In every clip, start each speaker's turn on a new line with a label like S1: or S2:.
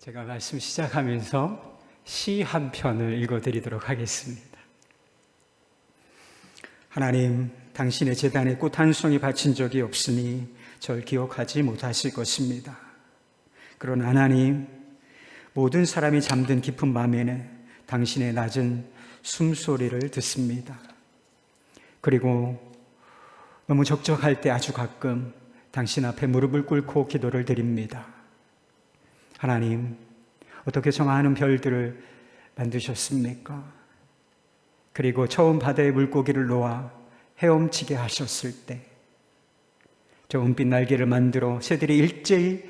S1: 제가 말씀 시작하면서 시 한 편을 읽어드리도록 하겠습니다. 하나님, 당신의 제단에 꽃 한 송이 바친 적이 없으니 절 기억하지 못하실 것입니다. 그러나 하나님, 모든 사람이 잠든 깊은 밤에는 당신의 낮은 숨소리를 듣습니다. 그리고 너무 적적할 때 아주 가끔 당신 앞에 무릎을 꿇고 기도를 드립니다. 하나님, 어떻게 저 많은 별들을 만드셨습니까? 그리고 처음 바다에 물고기를 놓아 헤엄치게 하셨을 때, 저 은빛 날개를 만들어 새들이 일제히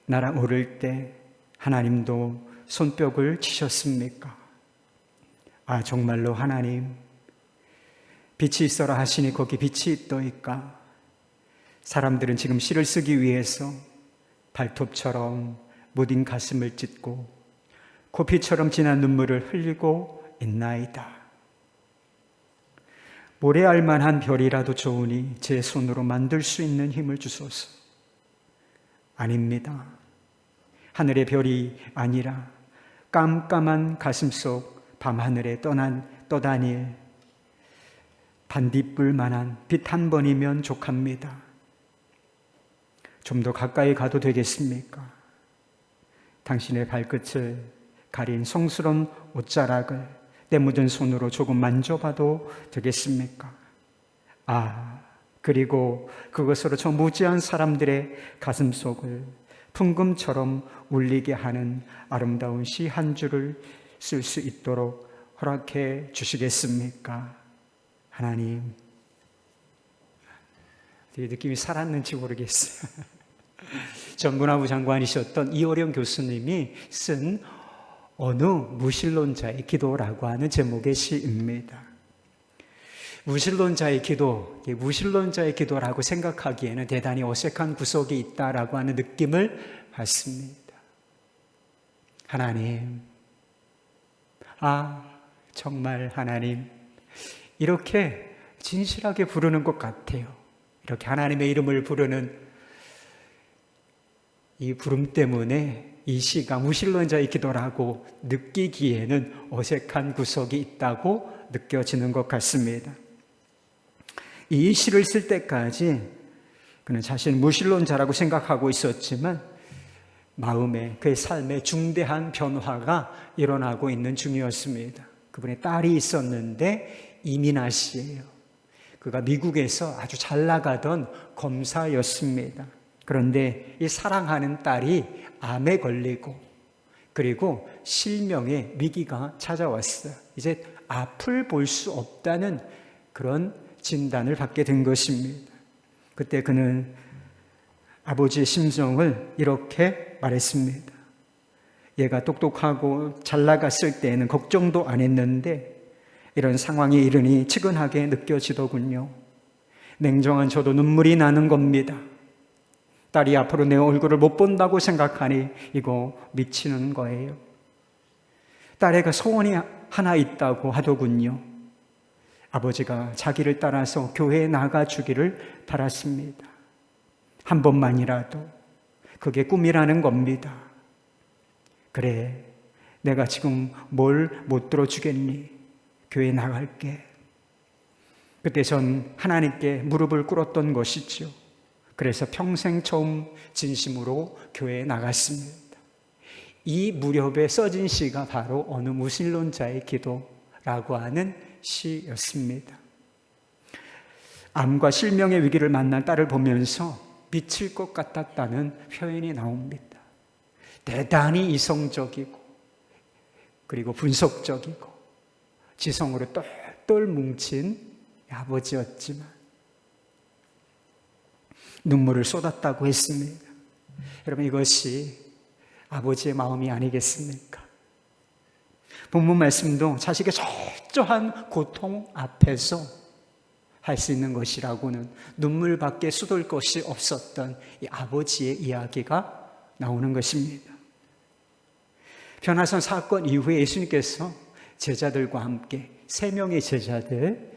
S1: 날아오를 때 하나님도 손뼉을 치셨습니까? 아, 정말로 하나님, 빛이 있어라 하시니 거기 빛이 있더이까? 사람들은 지금 시를 쓰기 위해서 발톱처럼 무딘 가슴을 찢고 코피처럼 진한 눈물을 흘리고 있나이다. 모래알 만한 별이라도 좋으니 제 손으로 만들 수 있는 힘을 주소서. 아닙니다. 하늘의 별이 아니라 깜깜한 가슴속 밤하늘에 떠다닐 반딧불만한 빛 한 번이면 족합니다. 좀 더 가까이 가도 되겠습니까? 당신의 발끝을 가린 성스러운 옷자락을 때 묻은 손으로 조금 만져봐도 되겠습니까? 아, 그리고 그것으로 저 무지한 사람들의 가슴속을 풍금처럼 울리게 하는 아름다운 시 한 줄을 쓸 수 있도록 허락해 주시겠습니까? 하나님, 되게 느낌이 살았는지 모르겠어요. 전 문화부 장관이셨던 이호령 교수님이 쓴 어느 무신론자의 기도라고 하는 제목의 시입니다. 무신론자의 기도, 무신론자의 기도라고 생각하기에는 대단히 어색한 구석이 있다라고 하는 느낌을 받습니다. 하나님, 정말 하나님, 이렇게 진실하게 부르는 것 같아요. 이렇게 하나님의 이름을 부르는 이 부름 때문에 이 시가 무신론자의 기도라고 느끼기에는 어색한 구석이 있다고 느껴지는 것 같습니다. 이 시를 쓸 때까지 그는 자신을 무신론자라고 생각하고 있었지만 마음에, 그의 삶에 중대한 변화가 일어나고 있는 중이었습니다. 그분의 딸이 있었는데 이민아 씨예요. 그가 미국에서 아주 잘 나가던 검사였습니다. 그런데 이 사랑하는 딸이 암에 걸리고 그리고 실명의 위기가 찾아왔어요. 이제 앞을 볼 수 없다는 그런 진단을 받게 된 것입니다. 그때 그는 아버지의 심정을 이렇게 말했습니다. 얘가 똑똑하고 잘 나갔을 때에는 걱정도 안 했는데 이런 상황에 이르니 측은하게 느껴지더군요. 냉정한 저도 눈물이 나는 겁니다. 딸이 앞으로 내 얼굴을 못 본다고 생각하니 이거 미치는 거예요. 딸애가 소원이 하나 있다고 하더군요. 아버지가 자기를 따라서 교회에 나가주기를 바랐습니다. 한 번만이라도. 그게 꿈이라는 겁니다. 그래, 내가 지금 뭘 못 들어주겠니? 교회에 나갈게. 그때 전 하나님께 무릎을 꿇었던 것이죠. 그래서 평생 처음 진심으로 교회에 나갔습니다. 이 무렵에 써진 시가 바로 어느 무신론자의 기도라고 하는 시였습니다. 암과 실명의 위기를 만난 딸을 보면서 미칠 것 같았다는 표현이 나옵니다. 대단히 이성적이고 그리고 분석적이고 지성으로 똘똘 뭉친 아버지였지만 눈물을 쏟았다고 했습니다. 여러분, 이것이 아버지의 마음이 아니겠습니까? 본문 말씀도 자식의 철저한 고통 앞에서 할 수 있는 것이라고는 눈물밖에 쏟을 것이 없었던 이 아버지의 이야기가 나오는 것입니다. 변화산 사건 이후에 예수님께서 제자들과 함께 3명의 제자들,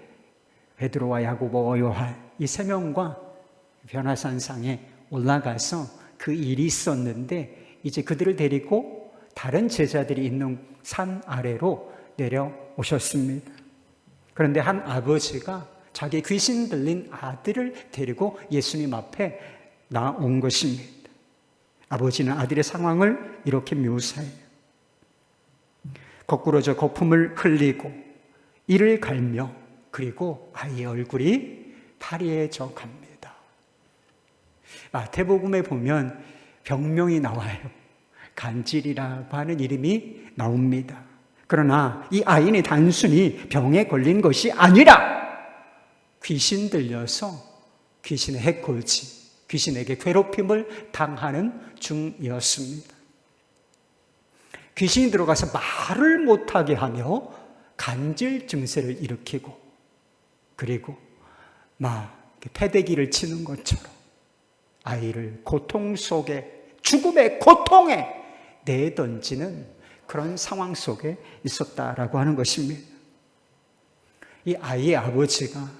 S1: 베드로와 야고보와 요한, 이 3명과 변화산상에 올라가서 그 일이 있었는데 이제 그들을 데리고 다른 제자들이 있는 산 아래로 내려오셨습니다. 그런데 한 아버지가 자기 귀신 들린 아들을 데리고 예수님 앞에 나온 것입니다. 아버지는 아들의 상황을 이렇게 묘사해요. 거꾸로져 거품을 흘리고 이를 갈며 그리고 아이의 얼굴이 파리해져 갑니다. 마태복음에 보면 병명이 나와요. 간질이라고 하는 이름이 나옵니다. 그러나 이 아이는 단순히 병에 걸린 것이 아니라 귀신 들려서 귀신의 해코지, 귀신에게 괴롭힘을 당하는 중이었습니다. 귀신이 들어가서 말을 못하게 하며 간질 증세를 일으키고 그리고 막 패대기를 치는 것처럼 아이를 고통 속에, 죽음의 고통에 내던지는 그런 상황 속에 있었다라고 하는 것입니다. 이 아이의 아버지가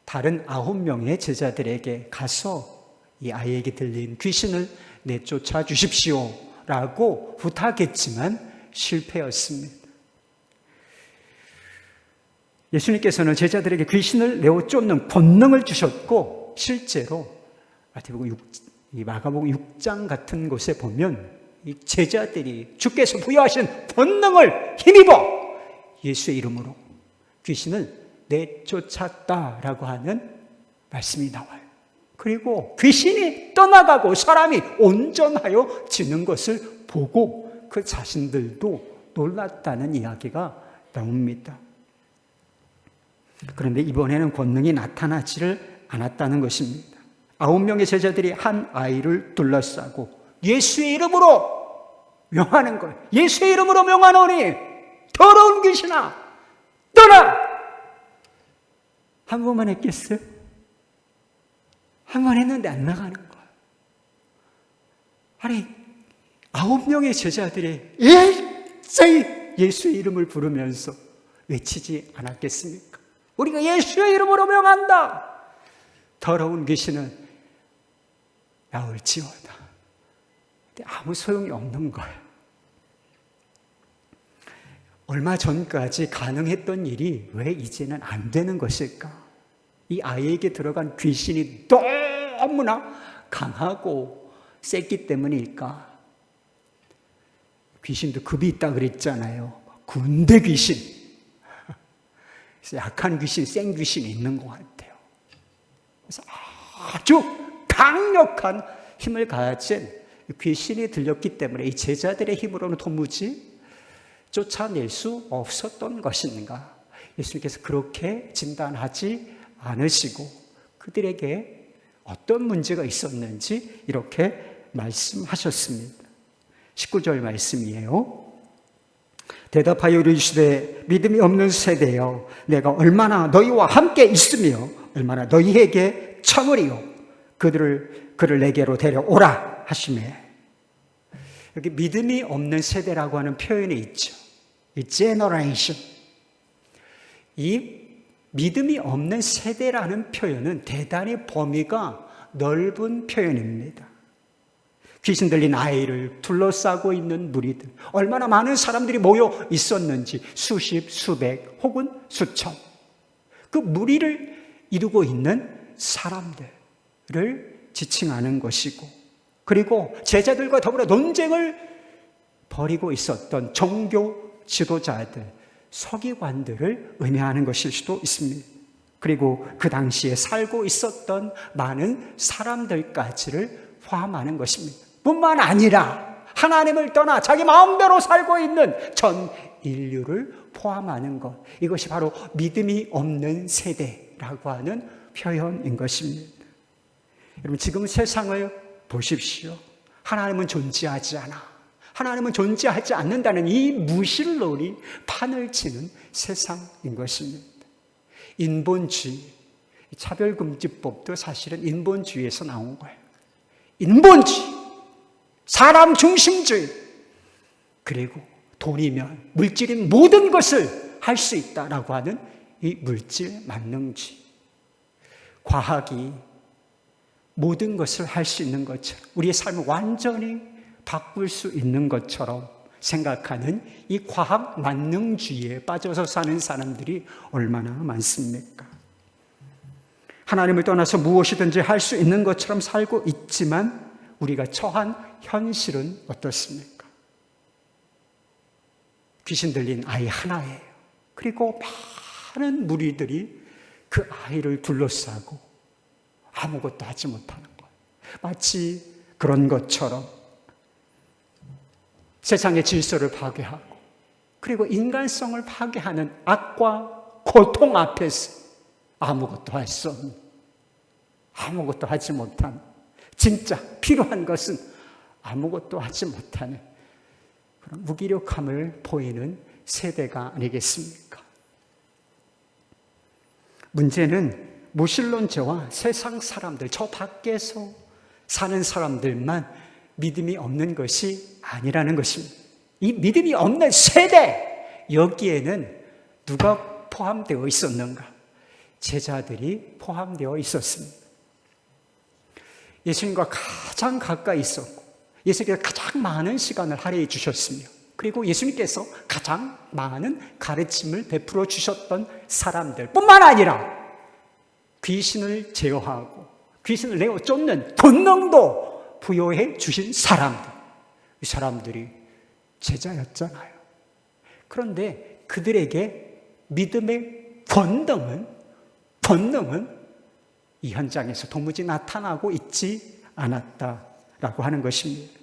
S1: 다른 9명의 제자들에게 가서 이 아이에게 들린 귀신을 내쫓아 주십시오 라고 부탁했지만 실패였습니다. 예수님께서는 제자들에게 귀신을 내어 쫓는 권능을 주셨고 실제로 마가복음 6장 같은 곳에 보면 이 제자들이 주께서 부여하신 권능을 힘입어 예수의 이름으로 귀신을 내쫓았다라고 하는 말씀이 나와요. 그리고 귀신이 떠나가고 사람이 온전하여지는 것을 보고 그 자신들도 놀랐다는 이야기가 나옵니다. 그런데 이번에는 권능이 나타나지를 않았다는 것입니다. 9명의 제자들이 한 아이를 둘러싸고 예수의 이름으로 명하는 거예요. 예수의 이름으로 명하노니 더러운 귀신아 떠나! 한 번만 했겠어요? 한 번 했는데 안 나가는 거예요. 아니 9명의 제자들이 일제히 예수의 이름을 부르면서 외치지 않았겠습니까? 우리가 예수의 이름으로 명한다. 더러운 귀신은 나올지어다. 근데 아무 소용이 없는 거예요. 얼마 전까지 가능했던 일이 왜 이제는 안 되는 것일까? 이 아이에게 들어간 귀신이 너무나 강하고 셌기 때문일까? 귀신도 급이 있다 그랬잖아요. 군대 귀신. 약한 귀신, 센 귀신이 있는 것 같아요. 그래서 아주 강력한 힘을 가진 귀신이 들렸기 때문에 이 제자들의 힘으로는 도무지 쫓아낼 수 없었던 것인가? 예수님께서 그렇게 진단하지 않으시고 그들에게 어떤 문제가 있었는지 이렇게 말씀하셨습니다. 19절 말씀이에요. 대답하여 이르시되 믿음이 없는 세대여 내가 얼마나 너희와 함께 있으며 얼마나 너희에게 참으리요 그를 내게로 데려오라 하시매. 여기 믿음이 없는 세대라고 하는 표현이 있죠. 이 generation. 이 믿음이 없는 세대라는 표현은 대단히 범위가 넓은 표현입니다. 귀신 들린 아이를 둘러싸고 있는 무리들, 얼마나 많은 사람들이 모여 있었는지 수십, 수백 혹은 수천, 그 무리를 이루고 있는 사람들을 지칭하는 것이고, 그리고 제자들과 더불어 논쟁을 벌이고 있었던 종교 지도자들, 서기관들을 의미하는 것일 수도 있습니다. 그리고 그 당시에 살고 있었던 많은 사람들까지를 포함하는 것입니다. 뿐만 아니라 하나님을 떠나 자기 마음대로 살고 있는 전 인류를 포함하는 것, 이것이 바로 믿음이 없는 세대라고 하는 표현인 것입니다. 여러분, 지금 세상을 보십시오. 하나님은 존재하지 않아, 하나님은 존재하지 않는다는 이 무신론이 판을 치는 세상인 것입니다. 인본주의, 차별금지법도 사실은 인본주의에서 나온 거예요. 인본주의, 사람 중심주의, 그리고 돈이면, 물질인 모든 것을 할 수 있다라고 하는 이 물질 만능주의. 과학이 모든 것을 할 수 있는 것처럼, 우리의 삶을 완전히 바꿀 수 있는 것처럼 생각하는 이 과학 만능주의에 빠져서 사는 사람들이 얼마나 많습니까? 하나님을 떠나서 무엇이든지 할 수 있는 것처럼 살고 있지만 우리가 처한 현실은 어떻습니까? 귀신 들린 아이 하나예요. 그리고 많은 무리들이 그 아이를 둘러싸고 아무것도 하지 못하는 거예요. 마치 그런 것처럼 세상의 질서를 파괴하고 그리고 인간성을 파괴하는 악과 고통 앞에서 아무것도 할 수 없는, 아무것도 하지 못하는, 진짜 필요한 것은 아무것도 하지 못하는 그런 무기력함을 보이는 세대가 아니겠습니까? 문제는 무신론자와 세상 사람들, 저 밖에서 사는 사람들만 믿음이 없는 것이 아니라는 것입니다. 이 믿음이 없는 세대, 여기에는 누가 포함되어 있었는가? 제자들이 포함되어 있었습니다. 예수님과 가장 가까이 있었고 예수님께서 가장 많은 시간을 할애해 주셨으며 그리고 예수님께서 가장 많은 가르침을 베풀어 주셨던 사람들 뿐만 아니라 귀신을 제어하고 귀신을 내어 쫓는 권능도 부여해 주신 사람들, 이 사람들이 제자였잖아요. 그런데 그들에게 믿음의 권능은 이 현장에서 도무지 나타나고 있지 않았다라고 하는 것입니다.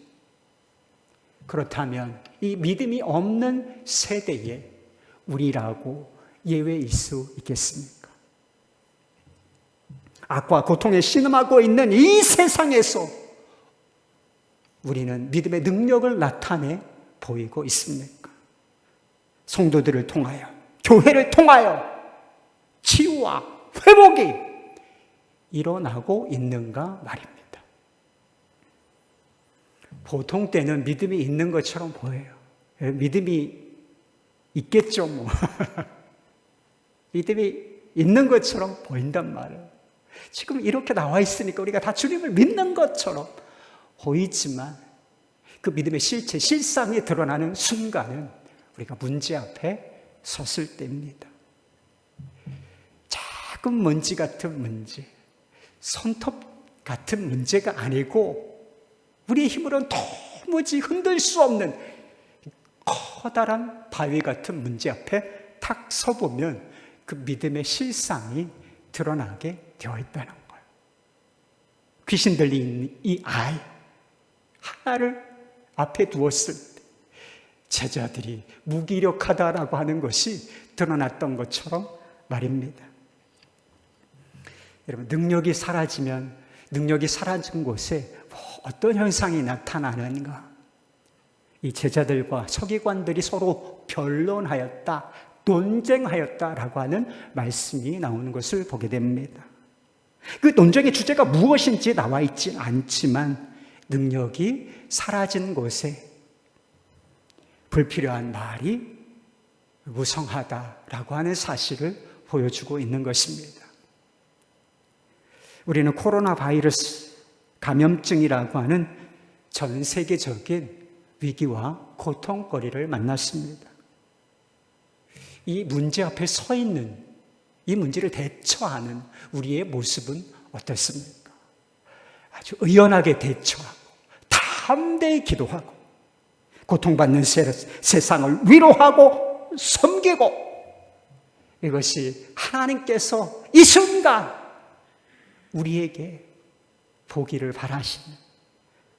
S1: 그렇다면 이 믿음이 없는 세대에 우리라고 예외일 수 있겠습니까? 악과 고통에 신음하고 있는 이 세상에서 우리는 믿음의 능력을 나타내 보이고 있습니까? 성도들을 통하여, 교회를 통하여 치유와 회복이 일어나고 있는가 말입니다. 보통 때는 믿음이 있는 것처럼 보여요. 믿음이 있겠죠, 뭐. 믿음이 있는 것처럼 보인단 말이에요. 지금 이렇게 나와 있으니까 우리가 다 주님을 믿는 것처럼 보이지만 그 믿음의 실체, 실상이 드러나는 순간은 우리가 문제 앞에 섰을 때입니다. 작은 먼지 같은 문제, 손톱 같은 문제가 아니고 우리의 힘으로는 도무지 흔들 수 없는 커다란 바위 같은 문제 앞에 탁 서보면 그 믿음의 실상이 드러나게 되어 있다는 거예요. 귀신 들린 이 아이 하나를 앞에 두었을 때 제자들이 무기력하다라고 하는 것이 드러났던 것처럼 말입니다. 여러분, 능력이 사라지면 능력이 사라진 곳에 어떤 현상이 나타나는가? 이 제자들과 서기관들이 서로 변론하였다, 논쟁하였다라고 하는 말씀이 나오는 것을 보게 됩니다. 그 논쟁의 주제가 무엇인지 나와 있지 않지만 능력이 사라진 곳에 불필요한 말이 무성하다라고 하는 사실을 보여주고 있는 것입니다. 우리는 코로나 바이러스 감염증이라고 하는 전 세계적인 위기와 고통거리를 만났습니다. 이 문제 앞에 서 있는, 이 문제를 대처하는 우리의 모습은 어떻습니까? 아주 의연하게 대처하고 담대히 기도하고 고통받는 세상을 위로하고 섬기고, 이것이 하나님께서 이 순간 우리에게 보기를 바라시는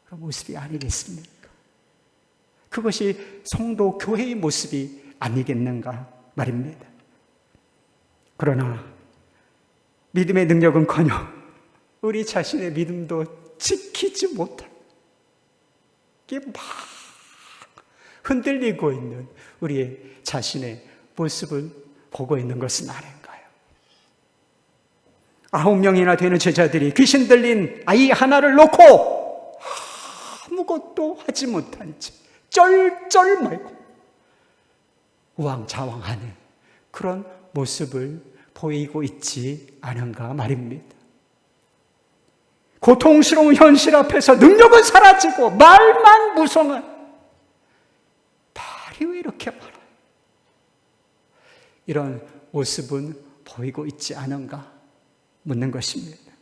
S1: 그런 모습이 아니겠습니까? 그것이 성도 교회의 모습이 아니겠는가 말입니다. 그러나 믿음의 능력은커녕 우리 자신의 믿음도 지키지 못한, 이게 막 흔들리고 있는 우리의 자신의 모습을 보고 있는 것은 아닌가요? 9명이나 되는 제자들이 귀신 들린 아이 하나를 놓고 아무것도 하지 못한 채 쩔쩔 말고 우왕좌왕하는 그런 모습을 보이고 있지 않은가 말입니다. 고통스러운 현실 앞에서 능력은 사라지고 말만 무성한, 그렇게 많아요. 이런 모습은 보이고 있지 않은가 묻는 것입니다.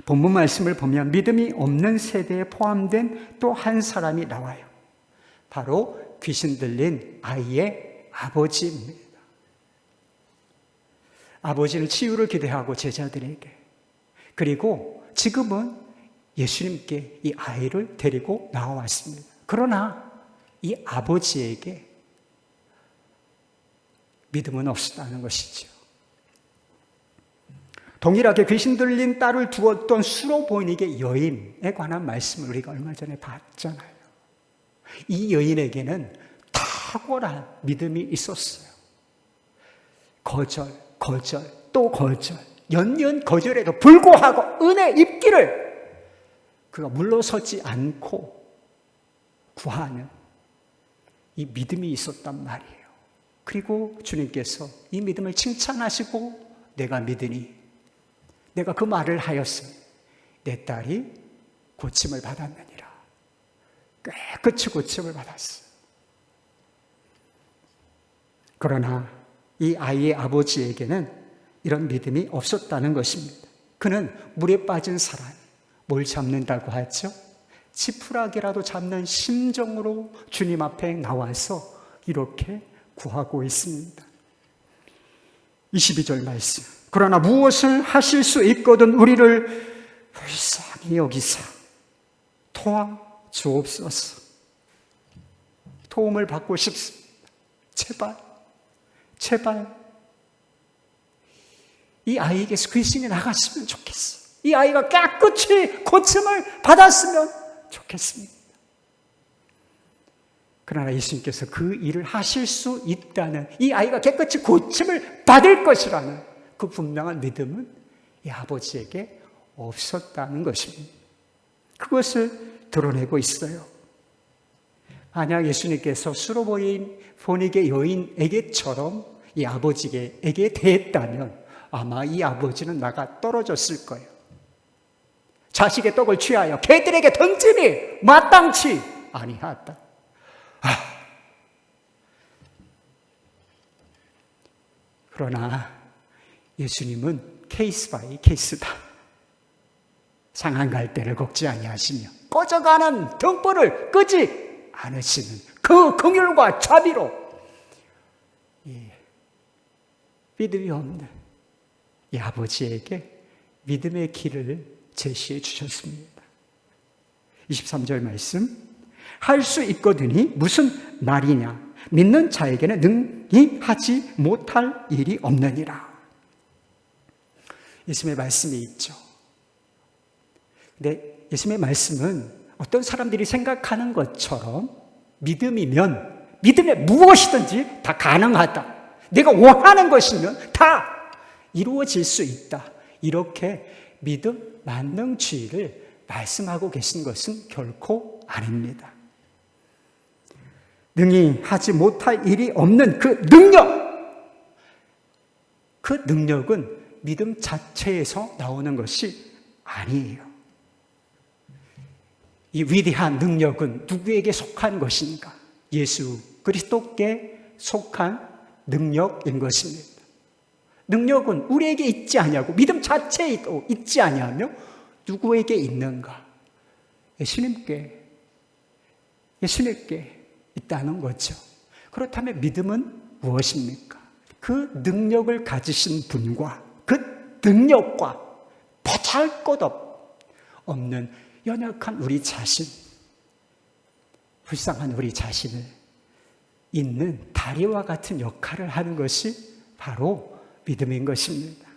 S1: 본문 말씀을 보면 믿음이 없는 세대에 포함된 또 한 사람이 나와요. 바로 귀신 들린 아이의 아버지입니다. 아버지는 치유를 기대하고 제자들에게, 그리고 지금은 예수님께 이 아이를 데리고 나와왔습니다. 그러나 이 아버지에게 믿음은 없었다는 것이죠. 동일하게 귀신 들린 딸을 두었던 수로보니게 여인에 관한 말씀을 우리가 얼마 전에 봤잖아요. 이 여인에게는 탁월한 믿음이 있었어요. 거절, 또 거절, 연년 거절에도 불구하고 은혜 입기를 그가 물러서지 않고 구하는 이 믿음이 있었단 말이에요. 그리고 주님께서 이 믿음을 칭찬하시고 내가 믿으니 내가 그 말을 하였으니 내 딸이 고침을 받았느니라. 깨끗이 고침을 받았어요. 그러나 이 아이의 아버지에게는 이런 믿음이 없었다는 것입니다. 그는 물에 빠진 사람이 뭘 잡는다고 하죠? 지푸라기라도 잡는 심정으로 주님 앞에 나와서 이렇게 구하고 있습니다. 22절 말씀. 그러나 무엇을 하실 수 있거든 우리를 불쌍히 여기사 도와 주옵소서. 도움을 받고 싶습니다. 제발 이 아이에게서 귀신이 나갔으면 좋겠어. 이 아이가 깨끗이 고침을 받았으면 좋겠습니다. 그러나 예수님께서 그 일을 하실 수 있다는, 이 아이가 깨끗이 고침을 받을 것이라는 그 분명한 믿음은 이 아버지에게 없었다는 것입니다. 그것을 드러내고 있어요. 만약 예수님께서 수로보니게 여인에게처럼 이 아버지에게 대했다면 아마 이 아버지는 나가 떨어졌을 거예요. 자식의 떡을 취하여 개들에게 던지니 마땅치 아니하다. 그러나 예수님은 케이스 바이 케이스다. 상한 갈대를 걷지 아니하시며 꺼져가는 등불을 끄지 않으시는 그 긍휼과 자비로 믿음이 없는 이 아버지에게 믿음의 길을 제시해 주셨습니다. 23절 말씀. 할 수 있거든이 무슨 말이냐. 믿는 자에게는 능히 하지 못할 일이 없느니라. 예수님의 말씀이 있죠. 근데 예수님의 말씀은 어떤 사람들이 생각하는 것처럼 믿음이면 믿음에 무엇이든지 다 가능하다. 내가 원하는 것이면 다 이루어질 수 있다. 이렇게 믿음 만능주의를 말씀하고 계신 것은 결코 아닙니다. 능히 하지 못할 일이 없는 그 능력은 믿음 자체에서 나오는 것이 아니에요. 이 위대한 능력은 누구에게 속한 것인가? 예수 그리스도께 속한 능력인 것입니다. 능력은 우리에게 있지 아니하고 믿음 자체에도 있지 아니하며 누구에게 있는가? 예수님께 있다는 거죠. 그렇다면 믿음은 무엇입니까? 그 능력을 가지신 분과 그 능력과 보잘것없는 연약한 우리 자신, 불쌍한 우리 자신을 있는 다리와 같은 역할을 하는 것이 바로 믿음인 것입니다.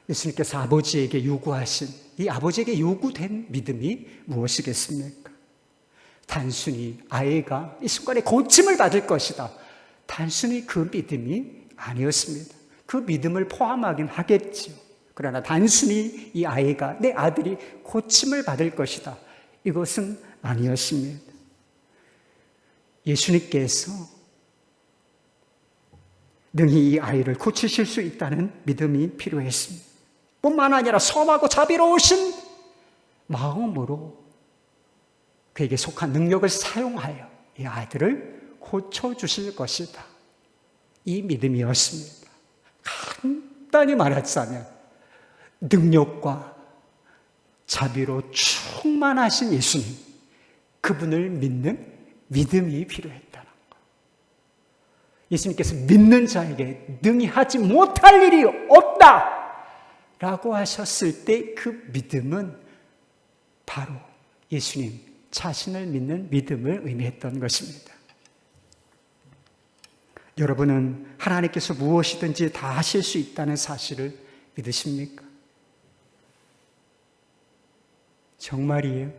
S1: 예수님께서 아버지에게 요구하신 이 아버지에게 요구된 믿음이 무엇이겠습니까? 단순히 아이가 이 순간에 고침을 받을 것이다. 단순히 그 믿음이 아니었습니다. 그 믿음을 포함하긴 하겠죠. 그러나 단순히 이 아이가 내 아들이 고침을 받을 것이다. 이것은 아니었습니다. 예수님께서 능히 이 아이를 고치실 수 있다는 믿음이 필요했습니다. 뿐만 아니라 선하고 자비로우신 마음으로 그에게 속한 능력을 사용하여 이 아이들을 고쳐주실 것이다. 이 믿음이었습니다. 간단히 말하자면 능력과 자비로 충만하신 예수님, 그분을 믿는 믿음이 필요했다는 것. 예수님께서 믿는 자에게 능히 하지 못할 일이 없다 라고 하셨을 때 그 믿음은 바로 예수님 자신을 믿는 믿음을 의미했던 것입니다. 여러분은 하나님께서 무엇이든지 다 하실 수 있다는 사실을 믿으십니까? 정말이에요?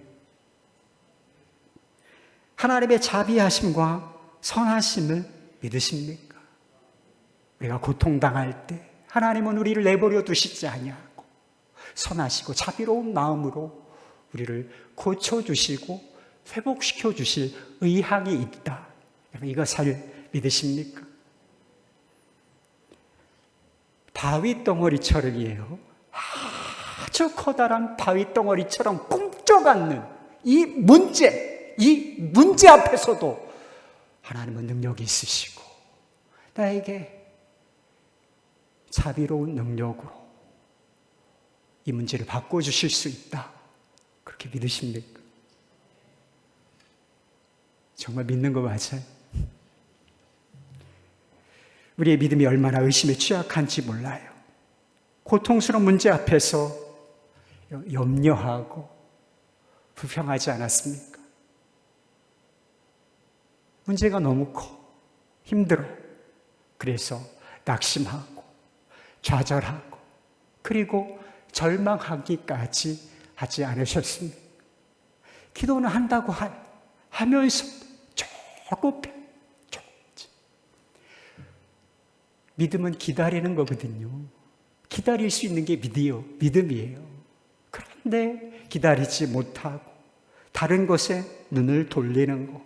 S1: 하나님의 자비하심과 선하심을 믿으십니까? 우리가 고통당할 때 하나님은 우리를 내버려 두시지 아니하고 선하시고 자비로운 마음으로 우리를 고쳐주시고 회복시켜 주실 의향이 있다. 이것을 믿으십니까? 바위 덩어리처럼이에요. 아주 커다란 바위 덩어리처럼 꿈쩍않는 이 문제 앞에서도 하나님은 능력이 있으시고 나에게 자비로운 능력으로 이 문제를 바꿔주실 수 있다. 그렇게 믿으십니까? 정말 믿는 거 맞아요? 우리의 믿음이 얼마나 의심에 취약한지 몰라요. 고통스러운 문제 앞에서 염려하고 불평하지 않았습니까? 문제가 너무 커, 힘들어. 그래서 낙심하고 좌절하고 그리고 절망하기까지 하지 않으셨습니까? 기도는 한다고 하면서 조급해. 믿음은 기다리는 거거든요. 기다릴 수 있는 게 믿음이에요. 그런데 기다리지 못하고 다른 것에 눈을 돌리는 것.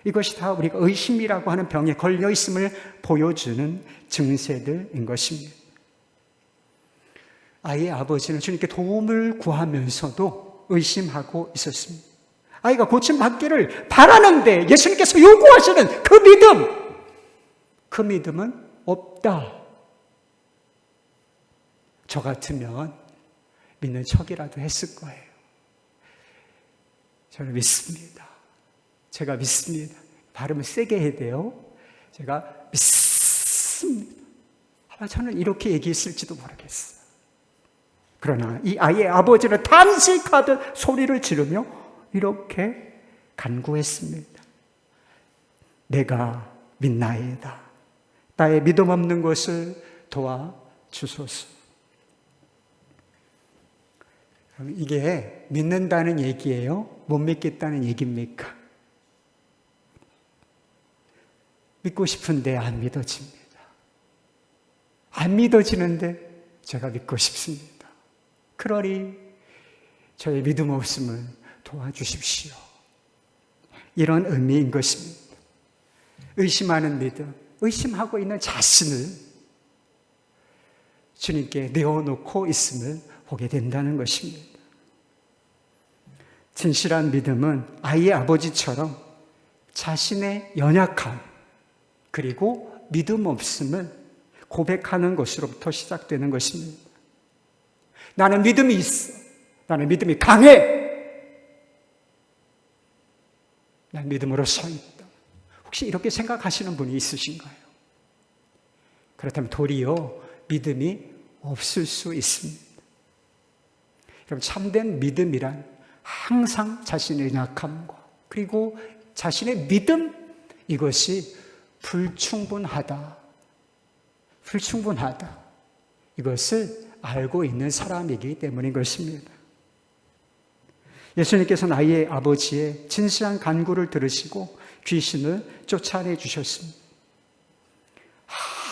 S1: 이것이 다 우리가 의심이라고 하는 병에 걸려 있음을 보여주는 증세들인 것입니다. 아이의 아버지는 주님께 도움을 구하면서도 의심하고 있었습니다. 아이가 고침받기를 바라는데 예수님께서 요구하시는 그 믿음은 없다. 저 같으면 믿는 척이라도 했을 거예요. 저는 믿습니다. 제가 믿습니다. 발음을 세게 해야 돼요. 제가 믿습니다. 아마 저는 이렇게 얘기했을지도 모르겠어요. 그러나 이 아이의 아버지는 탄식하듯 소리를 지르며 이렇게 간구했습니다. 내가 믿나이다. 나의 믿음 없는 것을 도와주소서. 이게 믿는다는 얘기예요? 못 믿겠다는 얘기입니까? 믿고 싶은데 안 믿어집니다. 안 믿어지는데 제가 믿고 싶습니다. 그러니 저의 믿음 없음을 도와주십시오. 이런 의미인 것입니다. 의심하는 믿음, 의심하고 있는 자신을 주님께 내어놓고 있음을 보게 된다는 것입니다. 진실한 믿음은 아이의 아버지처럼 자신의 연약함 그리고 믿음 없음을 고백하는 것으로부터 시작되는 것입니다. 나는 믿음이 있어. 나는 믿음이 강해. 난 믿음으로 서 있다. 혹시 이렇게 생각하시는 분이 있으신가요? 그렇다면 도리어 믿음이 없을 수 있습니다. 그럼 참된 믿음이란 항상 자신의 약함과 그리고 자신의 믿음 이것이 불충분하다. 이것을 알고 있는 사람이기 때문인 것입니다. 예수님께서는 아이의 아버지의 진실한 간구를 들으시고 귀신을 쫓아내 주셨습니다.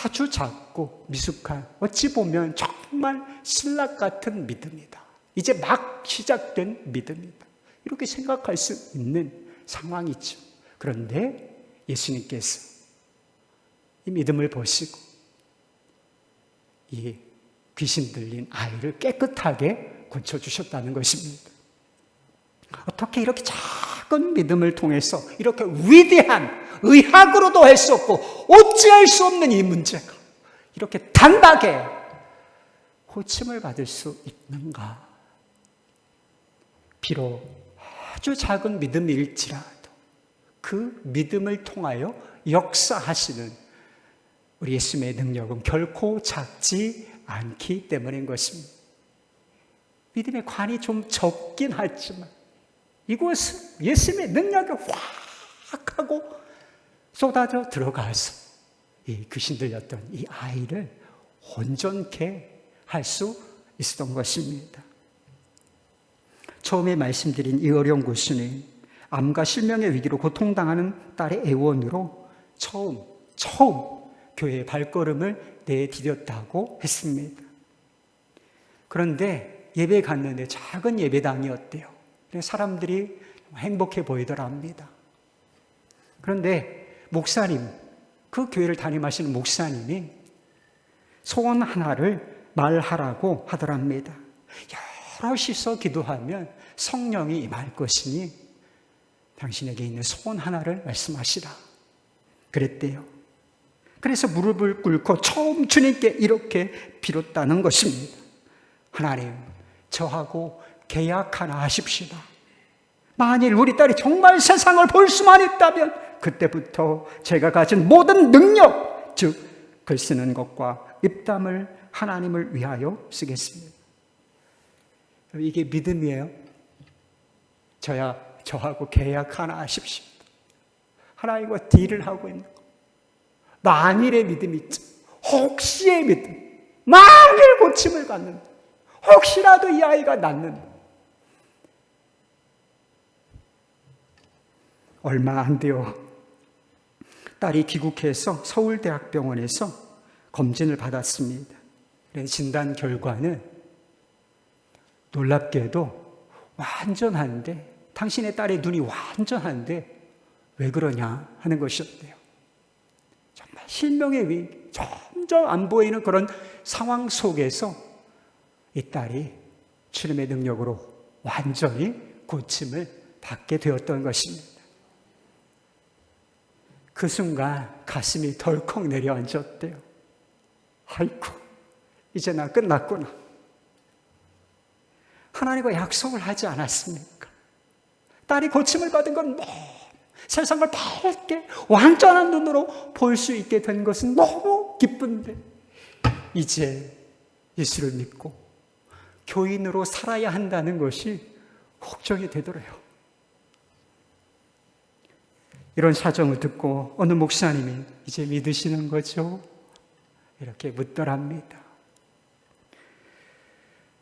S1: 아주 작고 미숙한 어찌 보면 정말 신락 같은 믿음이다. 이제 막 시작된 믿음이다. 이렇게 생각할 수 있는 상황이죠. 그런데 예수님께서 이 믿음을 보시고 이 귀신 들린 아이를 깨끗하게 고쳐주셨다는 것입니다. 어떻게 이렇게 작은 믿음을 통해서 이렇게 위대한 의학으로도 할 수 없고 어찌할 수 없는 이 문제가 이렇게 단박에 고침을 받을 수 있는가? 비록 아주 작은 믿음일지라도 그 믿음을 통하여 역사하시는 우리 예수님의 능력은 결코 작지 않기 때문인 것입니다. 믿음의 관이 좀 적긴 하지만 이곳은 예수님의 능력이 확 하고 쏟아져 들어가서 이 귀신 들렸던 이 아이를 온전케 할 수 있었던 것입니다. 처음에 말씀드린 이 어려운 고수는 암과 실명의 위기로 고통당하는 딸의 애원으로 처음 교회의 발걸음을 내디뎠다고 했습니다. 그런데 예배 갔는데 작은 예배당이었대요. 사람들이 행복해 보이더랍니다. 그런데 목사님, 그 교회를 담임하시는 목사님이 소원 하나를 말하라고 하더랍니다. 여럿이서 기도하면 성령이 임할 것이니 당신에게 있는 소원 하나를 말씀하시라 그랬대요. 그래서 무릎을 꿇고 처음 주님께 이렇게 빌었다는 것입니다. 하나님, 저하고 계약 하나 하십시다. 만일 우리 딸이 정말 세상을 볼 수만 있다면 그때부터 제가 가진 모든 능력, 즉 글 쓰는 것과 입담을 하나님을 위하여 쓰겠습니다. 이게 믿음이에요. 저하고 계약 하나 하십시오. 하나님과 딜을 하고 있는 거. 만일의 믿음 있죠. 혹시의 믿음. 만일 고침을 받는다. 혹시라도 이 아이가 낫는다. 얼마 안 돼요. 딸이 귀국해서 서울대학병원에서 검진을 받았습니다. 진단 결과는 놀랍게도 완전한데, 당신의 딸의 눈이 완전한데 왜 그러냐 하는 것이었대요. 정말 실명의 위, 점점 안 보이는 그런 상황 속에서 이 딸이 주님의 능력으로 완전히 고침을 받게 되었던 것입니다. 그 순간 가슴이 덜컥 내려앉았대요. 아이고, 이제 나 끝났구나. 하나님과 약속을 하지 않았습니까? 딸이 고침을 받은 건 너무 세상을 밝게 완전한 눈으로 볼 수 있게 된 것은 너무 기쁜데 이제 예수를 믿고 교인으로 살아야 한다는 것이 걱정이 되더래요. 이런 사정을 듣고 어느 목사님이 이제 믿으시는 거죠? 이렇게 묻더랍니다.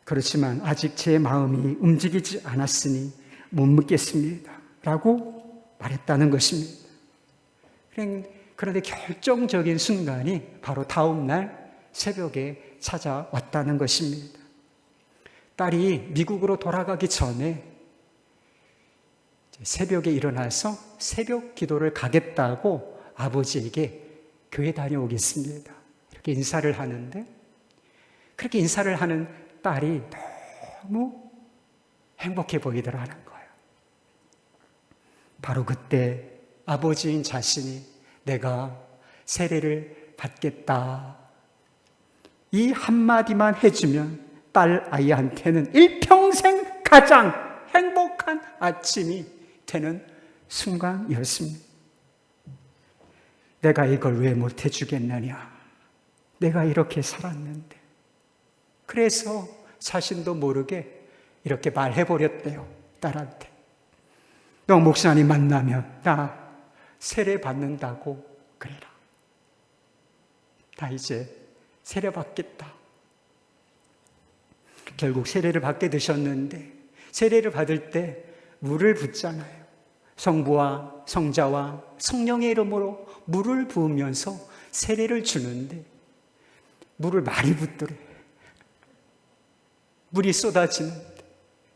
S1: 그렇지만 아직 제 마음이 움직이지 않았으니 못 믿겠습니다. 라고 말했다는 것입니다. 그런데 결정적인 순간이 바로 다음 날 새벽에 찾아왔다는 것입니다. 딸이 미국으로 돌아가기 전에 새벽에 일어나서 새벽 기도를 가겠다고 아버지에게 교회 다녀오겠습니다. 이렇게 인사를 하는데, 그렇게 인사를 하는 딸이 너무 행복해 보이더라는 거예요. 바로 그때 아버지인 자신이 내가 세례를 받겠다, 이 한마디만 해주면 딸 아이한테는 일평생 가장 행복한 아침이 되는 순간이었습니다. 내가 이걸 왜 못 해주겠느냐. 내가 이렇게 살았는데. 그래서 자신도 모르게 이렇게 말해버렸대요. 딸한테. 너 목사님 만나면 나 세례 받는다고 그래라. 나 이제 세례 받겠다. 결국 세례를 받게 되셨는데, 세례를 받을 때 물을 붓잖아요. 성부와 성자와 성령의 이름으로 물을 부으면서 세례를 주는데 물을 많이 붓더래. 물이 쏟아지는데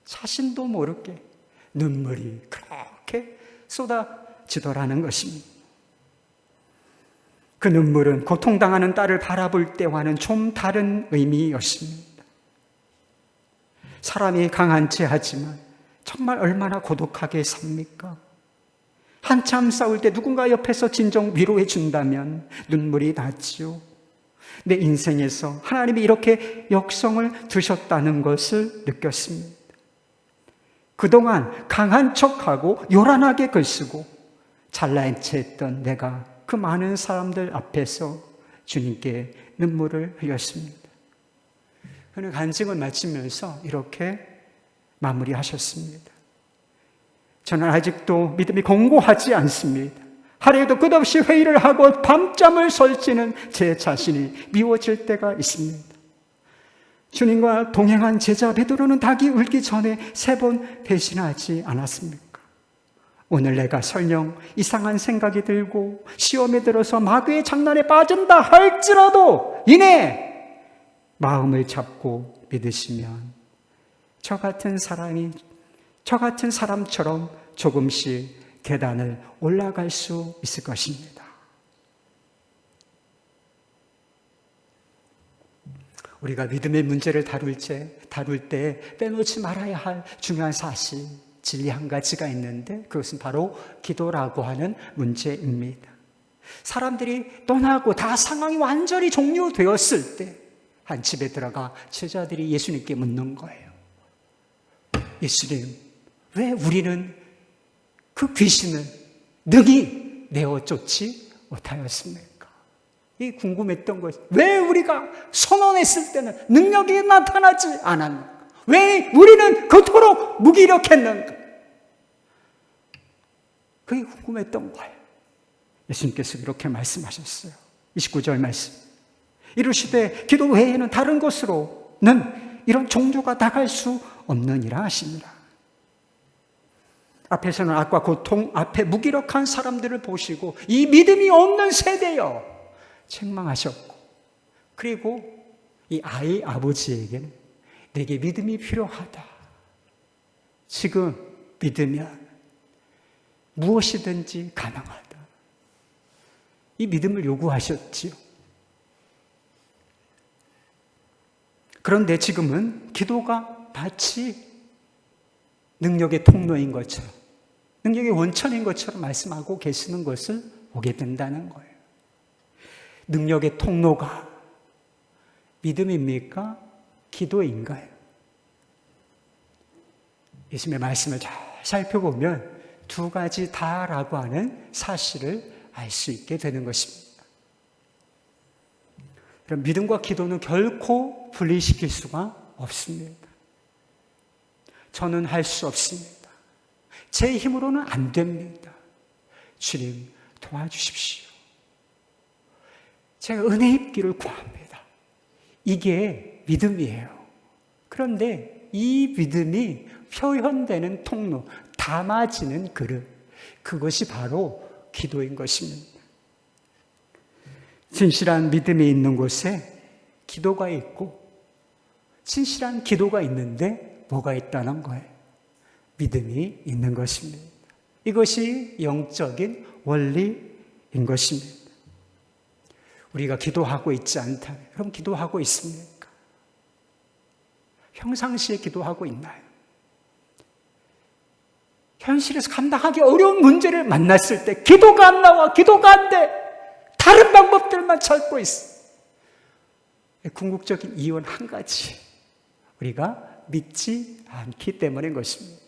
S1: 자신도 모르게 눈물이 그렇게 쏟아지더라는 것입니다. 그 눈물은 고통당하는 딸을 바라볼 때와는 좀 다른 의미였습니다. 사람이 강한 채 하지만 정말 얼마나 고독하게 삽니까? 한참 싸울 때 누군가 옆에서 진정 위로해 준다면 눈물이 나지요. 내 인생에서 하나님이 이렇게 역성을 두셨다는 것을 느꼈습니다. 그동안 강한 척하고 요란하게 글쓰고 잘난 체 했던 내가 그 많은 사람들 앞에서 주님께 눈물을 흘렸습니다. 그는 간증을 마치면서 이렇게 마무리하셨습니다. 저는 아직도 믿음이 공고하지 않습니다. 하루에도 끝없이 회의를 하고 밤잠을 설치는 제 자신이 미워질 때가 있습니다. 주님과 동행한 제자 베드로는 닭이 울기 전에 3번 배신하지 않았습니까? 오늘 내가 설령 이상한 생각이 들고 시험에 들어서 마귀의 장난에 빠진다 할지라도 이내 마음을 잡고 믿으시면 저 같은 사람처럼 조금씩 계단을 올라갈 수 있을 것입니다. 우리가 믿음의 문제를 다룰 때 빼놓지 말아야 할 중요한 사실, 진리 한 가지가 있는데 그것은 바로 기도라고 하는 문제입니다. 사람들이 떠나고 다 상황이 완전히 종료되었을 때 한 집에 들어가 제자들이 예수님께 묻는 거예요. 예수님, 왜 우리는 그 귀신을 능히 내어 쫓지 못하였습니까? 이 궁금했던 것이 왜 우리가 선언했을 때는 능력이 나타나지 않았는가? 왜 우리는 그토록 무기력했는가? 그게 궁금했던 거예요. 예수님께서 이렇게 말씀하셨어요. 29절 말씀. 이르시되 기도 외에는 다른 것으로는 이런 종교가 나갈 수 없느니라 하십니다. 앞에서는 악과 고통, 앞에 무기력한 사람들을 보시고 이 믿음이 없는 세대여 책망하셨고, 그리고 이 아이 아버지에게는 내게 믿음이 필요하다. 지금 믿으면 무엇이든지 가능하다. 이 믿음을 요구하셨지요. 그런데 지금은 기도가 마치 능력의 통로인 것처럼, 능력의 원천인 것처럼 말씀하고 계시는 것을 보게 된다는 거예요. 능력의 통로가 믿음입니까? 기도인가요? 예수님의 말씀을 잘 살펴보면 2가지 다라고 하는 사실을 알 수 있게 되는 것입니다. 믿음과 기도는 결코 분리시킬 수가 없습니다. 저는 할 수 없습니다. 제 힘으로는 안 됩니다. 주님 도와주십시오. 제가 은혜 입기를 구합니다. 이게 믿음이에요. 그런데 이 믿음이 표현되는 통로, 담아지는 그릇, 그것이 바로 기도인 것입니다. 진실한 믿음이 있는 곳에 기도가 있고, 진실한 기도가 있는데 뭐가 있다는 거예요? 믿음이 있는 것입니다. 이것이 영적인 원리인 것입니다. 우리가 기도하고 있지 않다면, 그럼 기도하고 있습니까? 평상시에 기도하고 있나요? 현실에서 감당하기 어려운 문제를 만났을 때 기도가 안 나와, 기도가 안 돼. 다른 방법들만 찾고 있어. 궁극적인 이유는 한 가지. 우리가 믿지 않기 때문인 것입니다.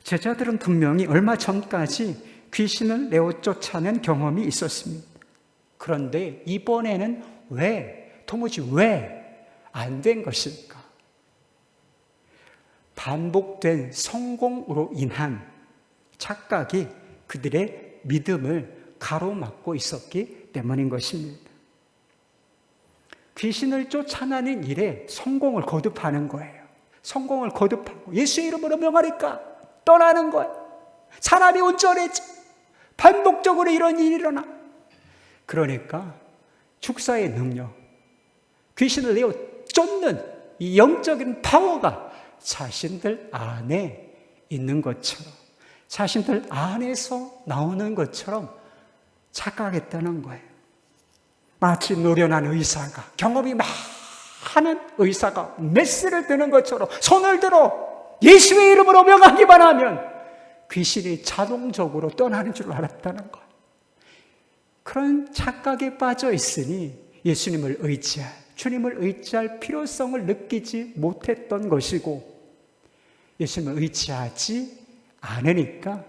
S1: 제자들은 분명히 얼마 전까지 귀신을 내어 쫓아낸 경험이 있었습니다. 그런데 이번에는 도무지 왜 안 된 것일까? 반복된 성공으로 인한 착각이 그들의 믿음을 가로막고 있었기 때문인 것입니다. 귀신을 쫓아내는 일에 성공을 거듭하는 거예요. 성공을 거듭하고 예수의 이름으로 명하니까 떠나는 거예요. 사람이 온전해져. 반복적으로 이런 일이 일어나. 그러니까 축사의 능력, 귀신을 내어 쫓는 이 영적인 파워가 자신들 안에 있는 것처럼, 자신들 안에서 나오는 것처럼 착각했다는 거예요. 마치 노련한 의사가, 경험이 많은 의사가 메스를 드는 것처럼 손을 들어 예수의 이름으로 명하기만 하면 귀신이 자동적으로 떠나는 줄 알았다는 것. 그런 착각에 빠져 있으니 예수님을 주님을 의지할 필요성을 느끼지 못했던 것이고, 예수님을 의지하지 않으니까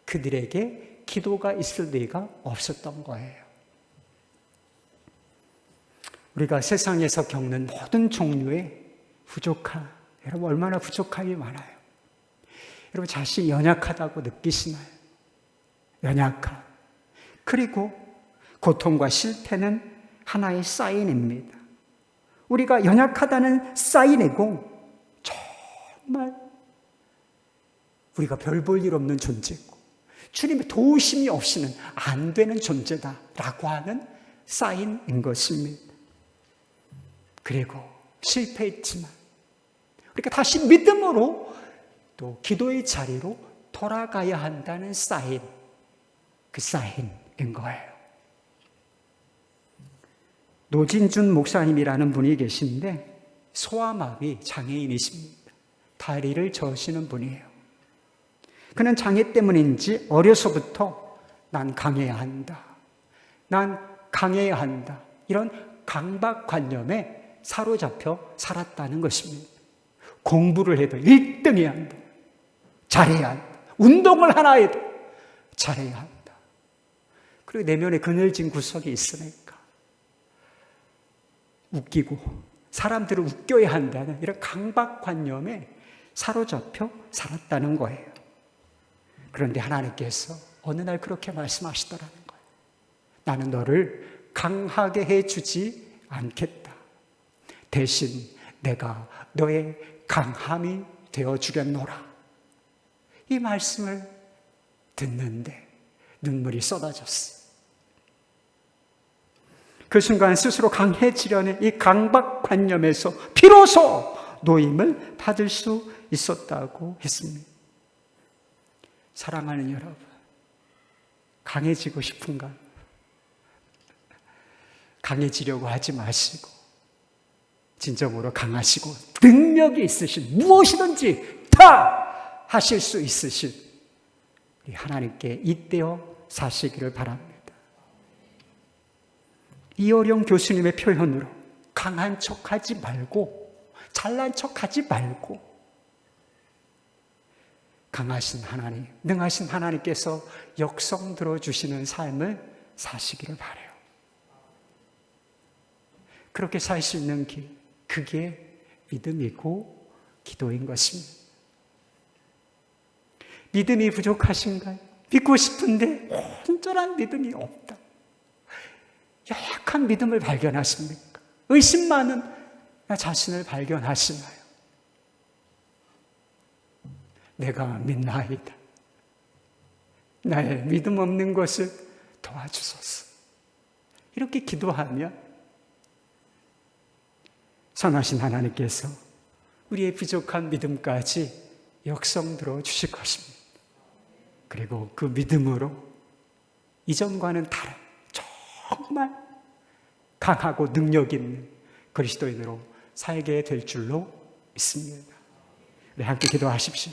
S1: 그들에게 기도가 있을 리가 없었던 거예요. 우리가 세상에서 겪는 모든 종류의 부족함, 여러분 얼마나 부족함이 많아요. 여러분 자신이 연약하다고 느끼시나요? 연약함. 그리고 고통과 실패는 하나의 사인입니다. 우리가 연약하다는 사인이고, 정말 우리가 별 볼 일 없는 존재고 주님의 도우심이 없이는 안 되는 존재다라고 하는 사인인 것입니다. 그리고 실패했지만 우리가 다시 믿음으로 또 기도의 자리로 돌아가야 한다는 사인, 그 사인인 거예요. 노진준 목사님이라는 분이 계신데 소아마비 장애인이십니다. 다리를 저으시는 분이에요. 그는 장애 때문인지 어려서부터 난 강해야 한다, 난 강해야 한다, 이런 강박관념에 사로잡혀 살았다는 것입니다. 공부를 해도 1등해야 한다, 잘해야 한다, 운동을 하나 해도 잘해야 한다. 그리고 내면에 그늘진 구석이 있으니까 웃기고 사람들을 웃겨야 한다는 이런 강박관념에 사로잡혀 살았다는 거예요. 그런데 하나님께서 어느 날 그렇게 말씀하시더라는 거예요. 나는 너를 강하게 해주지 않겠다. 대신 내가 너의 강함이 되어주겠노라. 이 말씀을 듣는데 눈물이 쏟아졌어요. 그 순간 스스로 강해지려는 이 강박관념에서 비로소 노임을 받을 수 있었다고 했습니다. 사랑하는 여러분, 강해지고 싶은가요? 강해지려고 하지 마시고 진정으로 강하시고 능력이 있으신, 무엇이든지 다 하실 수 있으신 우리 하나님께 잇대어 사시기를 바랍니다. 이어령 교수님의 표현으로 강한 척하지 말고 잘난 척하지 말고 강하신 하나님, 능하신 하나님께서 역성 들어주시는 삶을 사시기를 바라요. 그렇게 살 수 있는 길, 그게 믿음이고 기도인 것입니다. 믿음이 부족하신가요? 믿고 싶은데 온전한 믿음이 없다. 약한 믿음을 발견하십니까? 의심 많은 나 자신을 발견하시나요? 내가 믿나이다. 나의 믿음 없는 것을 도와주소서. 이렇게 기도하면 선하신 하나님께서 우리의 부족한 믿음까지 역성들어 주실 것입니다. 그리고 그 믿음으로 이전과는 다른 정말 강하고 능력 있는 그리스도인으로 살게 될 줄로 믿습니다. 네, 함께 기도하십시오.